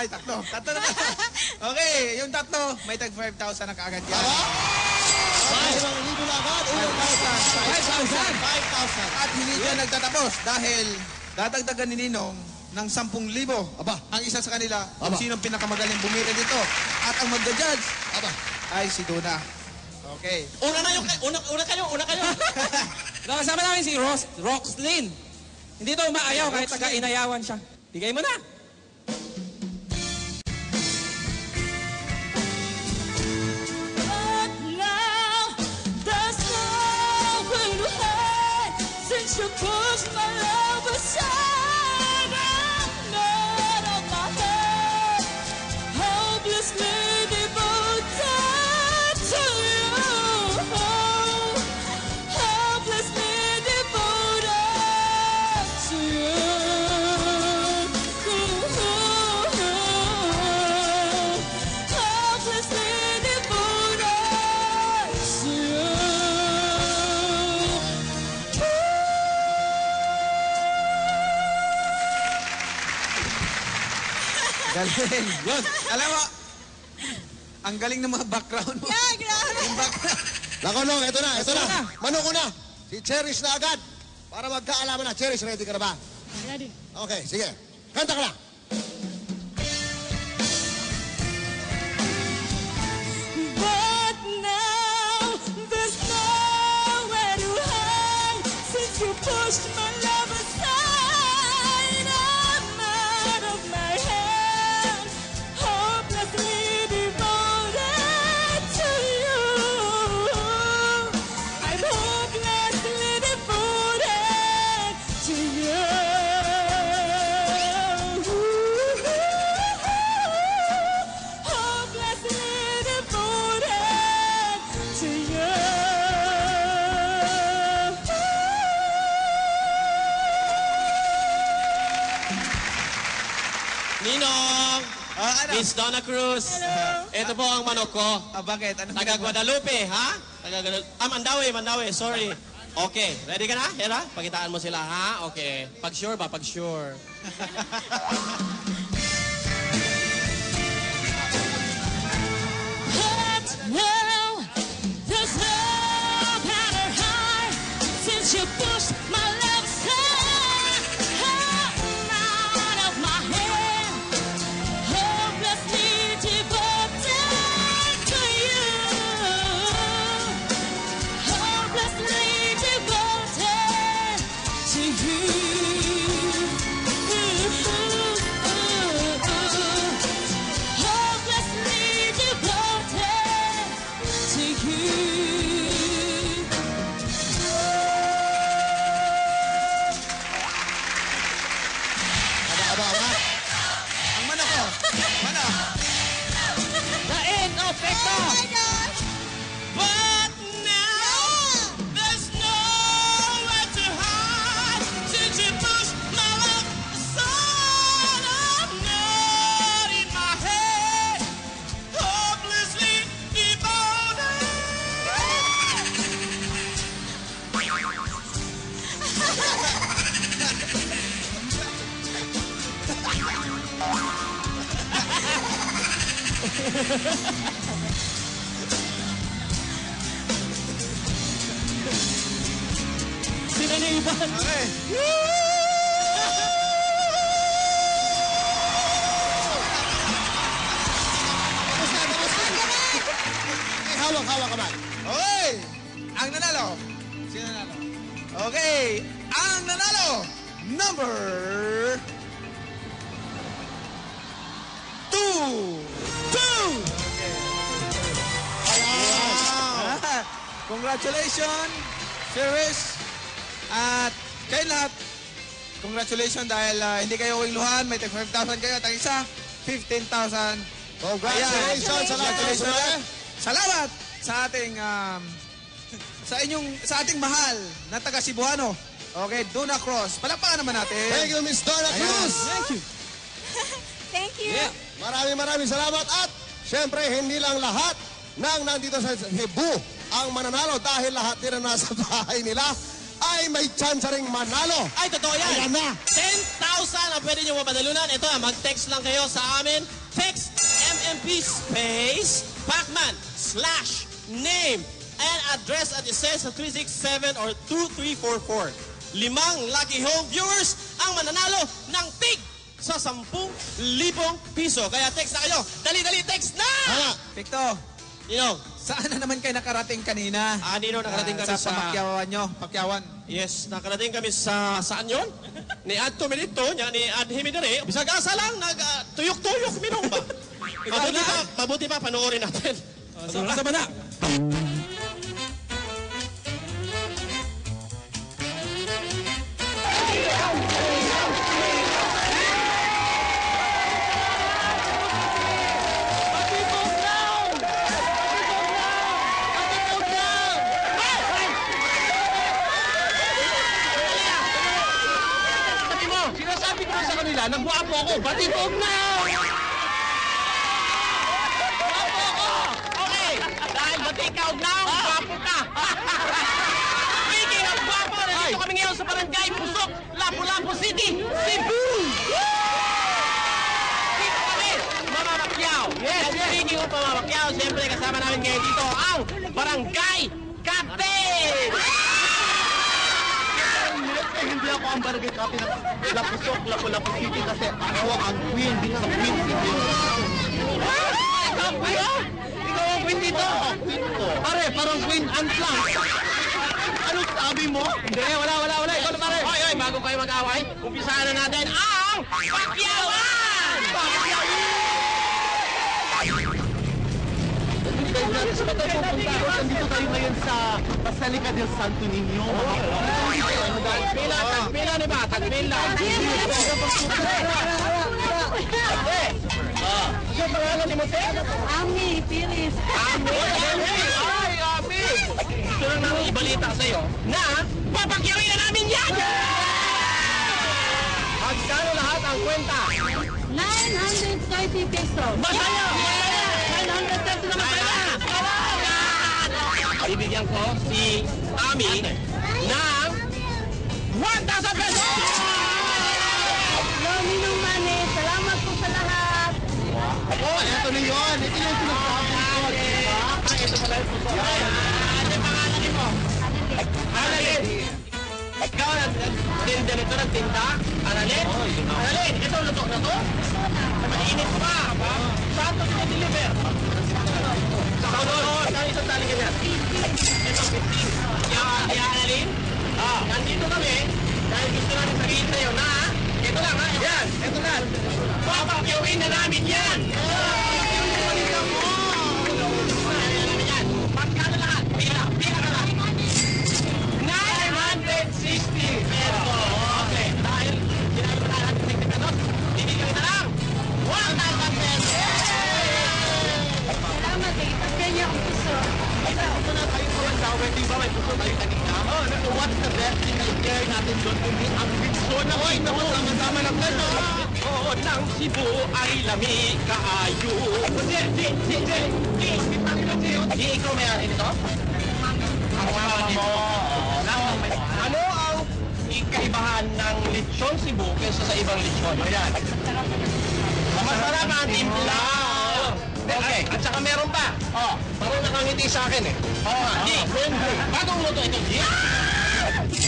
Ay, tatlo. Tatlo na. Okay, yung tatlo, may tag 5,000 na kaagad yan. Ay, 1,000 na agad. 5,000. 5,000. At hindi siya nagtatapos dahil dadagdagan ni Ninong ng 10,000. Aba. Ang isa sa kanila, kung Aba. sinong pinakamagaling bumili dito. At ang magja-judge Aba. ay si Duna. Okay. Una kayo. Kasama namin si Roxlyn. Hindi to umaayaw kahit taga-inayawan siya. Bigay mo na. But now there's nowhere to hide since you pushed my love aside. I'm out of my head, hopelessly devoted to you. Hopelessly devoted to you. Hopelessly devoted to you. Galing. Yun. Alam mo, ang galing ng mga background mo. Yeah, grabe. Yung background. Nako, no, ito na. Ito na. Manok ko na. Si Cherish na agad. Para magkaalaman na. Cherish, ready ka na ba? Ready. Okay, sige. Kanta ka na. But now there's nowhere to hide since you pushed my love aside. I'm out of my head, hopelessly devoted to you. I'm hopelessly devoted to you. Hopelessly devoted to you. Ninong! Ano? Miss Donna Cruz. Ito po ang manok ko. Bakit? Ano Taga Guadalupe, ha? Mandawi, sorry. Okay, ready ka na? Hera, pakitaan mo sila, ha? Okay. Pag sure ba? Pag sure. But now there's nowhere to hide since you pushed my love aside. I'm out of my head, hopelessly devoted to you. Hopelessly devoted to you. Hopelessly devoted to you. Aba. Ang manok ko. Manok. The end of Vector. But now, there's nowhere to hide since you pushed my love aside. I'm not in my head, hopelessly devoted. Sila na iban. Okay. Eh, hawak kamay. Okay. Ang nanalo. Sino nanalo? Okay. Ang nanalo. Number 2. 2. Wow. Congratulations, Cherish. At kayo lahat, congratulations dahil hindi kayo uwing may tag 5,000 kayo at ang isa, 15,000. Congratulations sa lahat ng sumali. Salamat sa ating sa ating mahal na taga Cebuano. Okay, Duna Cross. Palakpakan naman natin. Thank you, Miss Donna Cruz. Thank you. Thank you. Yeah. Maraming salamat. At syempre, hindi lang lahat ng nandito sa Cebu ang mananalo dahil lahat nila nasa bahay nila. ay may chance ring manalo. Ay, totoo yan. Ayan na. 10,000 ang pwede nyo mapadalunan. Ito, mag-text lang kayo sa amin. Text MMP space Pacman/name and address at isa sa 367 or 2344. 5 lucky home viewers ang mananalo ng tig sa 10,000 piso. Kaya text na kayo. Dali-dali, text na! Tama. Victo, Ninong, saan na naman kayo nakarating kanina? Ninong, nakarating kami sa Pakyawan nyo. Pakyawan. Yes, nakarating kami sa saan yon? Ni Ad Tuminito, ni Ad Himidere. Bisag asa lang, tuyok-tuyok minong ba? Mabuti pa, panoorin natin. Sa bana. Sinasabi ko sa kanila, nagwapo ako, batibog na! Gwapo ako! Okay, dahil batikaw na, gwapo ka! Speaking of gwapo, nandito kami ngayon sa Barangay Pusok, Lapu-Lapu City, Cebu! Dito kami, Mamamakyaw! Yes, speaking of Mamamakyaw, siyempre kasama namin ngayon dito ang Barangay Captain! Hindi ako ang barangay captain ng Lapusok, Lapu-Lapu City kasi ako ang queen dito sa Queen City. Ikaw ang queen dito! Pare, parang Queen Ant lang. Ano sabi mo? Hindi, wala. Ikaw na pare. Hoy, bago kayo mag-away, umpisahan na natin ang Pakyawan! Saan tayo pupunta? Nandito tayo ngayon sa Basilica del Santo Niño. Tagpila ni ba? Tagpila. Yung pangalan ni Mote? Ami, Pilis. Ami! Ay, Ami! Gusto lang namin ibalita sa'yo na papakyawin na namin yan! Magkano lahat ang kwenta? 930 pesos. Masaya! 930 naman pala. Bibigyan ko si Ami ng 1,000 pesos! No, Ninong Mane, salamat po sa lahat. Oh, eto na yun. Ito yung sinasabi ko. Diba? Ito pala yung puso. Ano yung pangalan mo? Annalyn! Ikaw tinda nito ng tinda? Annalyn? Annalyn, ito luto na to? Mainit pa. Saan ito deliver? Sa Kaulon. Saan isang tali ganyan? Ito, 15. Kaya Annalyn, nandito kami dahil gusto namin sabihin sa'yo na ito lang ha? Yan, ito na. Papakyawin na namin yan! Pagkano lahat? Pila ka lang. 960 pesos. Okay, dahil sinabi na natin 60 pesos, bibigyan kita lang 1,000 pesos. Salamat eh. Pagkanya ang puso. Ito na tayo po sa wedding ba? May puso tayo kanina. Oh, what's the best thing na i-share natin doon? Kundi ang bitso na ko. Ito mo, sama-sama na pleasure. Oo, ng Cebu ay lami kaayo. Di ikaw may-ari nito? Ang mama mo. Ano ang ikaibahan ng lechon Cebu kaysa sa ibang lechon? Ayan. Masarap ang timpla. Okay, at saka meron pa. Parang nakangiti sa akin eh. Di, bagong luto ito.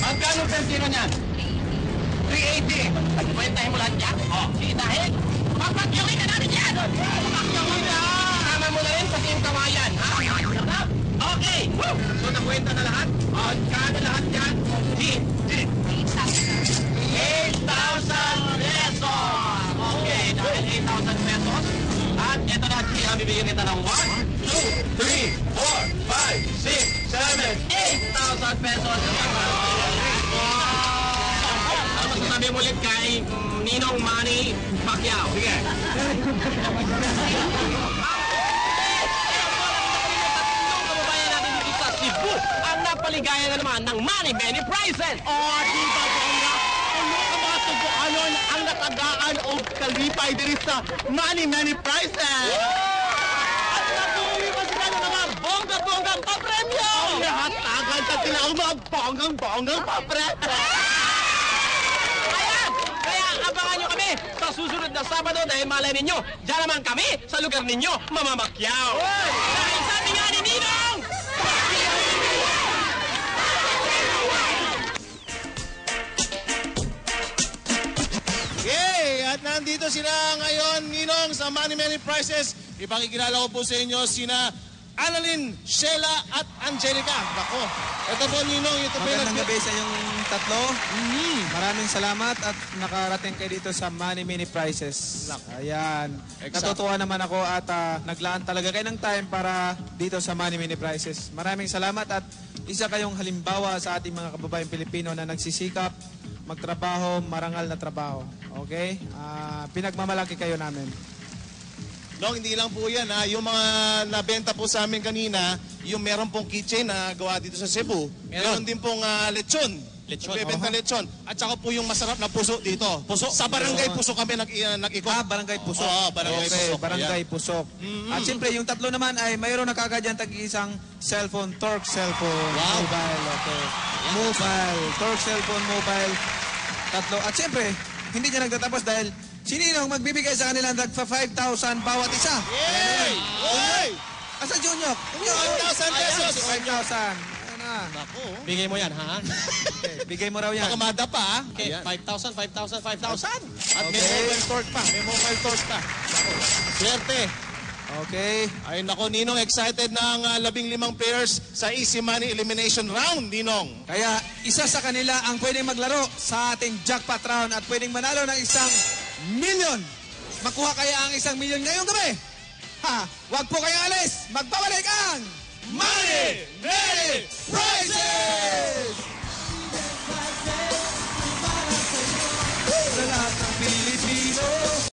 Magkano per kilo niyan? 380. Kwentahin mo lahat yan? Sige dahil. Papakyawin na namin yan! Papakyawin na! Tama mo na rin pati yung kawayan, ha? Okay! So nakwenta na lahat? Kano lahat yan? 8,000 pesos! Okay, dahil 8,000 pesos. At ito na, ang bibigyan kita ng 1, 2, 3, 4, 5, 6, 7, 8,000 pesos. Sabi mo ulit kay Ninong Manny Pacquiao. Sige. Tatlong kababayan natin dito sa Cebu ang napaligaya na naman ng Manny Many Prizes. Oh, di ba bongga? Ano ka mga Cebuanon ang nakagaan o kalipay diri sa Many Prizes? At nabuwi pa sila magkano na mga bongga-bonggang papremyo! Hatagan sa tinawag mga bonggang-bonggang papremyo! Kaya abangan nyo kami sa susunod na Sabado dahil malay ninyo, dyan naman kami sa lugar ninyo, Mamamakyaw! Dahil sabi nga ni Ninong! Yay! At nandito sila ngayon, Ninong, sa Money Many Prizes. Ipakikilala ko po sa inyo sina Annalyn, Sheila at Angelica. Nako, ito po Ninong, ito po Magandang gabi sa inyong tatlo. Maraming salamat at nakarating kayo dito sa Money Mini Prizes. Ayan. Natutuwa naman ako at naglaan talaga kayo ng time para dito sa Money Mini Prizes. Maraming salamat at isa kayong halimbawa sa ating mga kababayang Pilipino na nagsisikap, magtrabaho, marangal na trabaho. Okay? Pinagmamalaki kayo namin. No, hindi lang po yan ha. Yung mga nabenta po sa amin kanina, yung meron pong keychain na gawa dito sa Cebu. Meron din pong lechon. Nagbebenta lechon. At saka po yung masarap na puso dito. Puso? Sa Barangay Puso kami nag-ikot. Barangay Pusok. Oo, Barangay Okay, Pusok. Barangay Pusok. At siyempre, yung tatlo naman ay mayroon na kagad yan tag-isang cellphone, Torque cellphone, mobile. Okay. Mobile, Torque cellphone, mobile. Tatlo. At siyempre, hindi niya nagtatapos dahil si Ninong magbibigay sa kanila nagpa 5,000 bawat isa. Yay! Yay! Asa Junior? 5,000 pesos! 5,000. Ayan na. Bigay mo yan, ha? Okay, bigay mo raw yan. Baka madapa ha? Okay, 5,000, 5,000, 5,000. At may Okay. mobile torque pa. May mobile torque pa. Swerte. Okay. Ay nako, Ninong, excited na ang 15 players sa Easy Money Elimination Round, Ninong. Kaya isa sa kanila ang pwedeng maglaro sa ating jackpot round at pwedeng manalo ng 1 million. Makuha kaya ang 1 million ngayong gabi? Ha! Huwag po kayong alis! Magbabalik ang Money Many Prizes!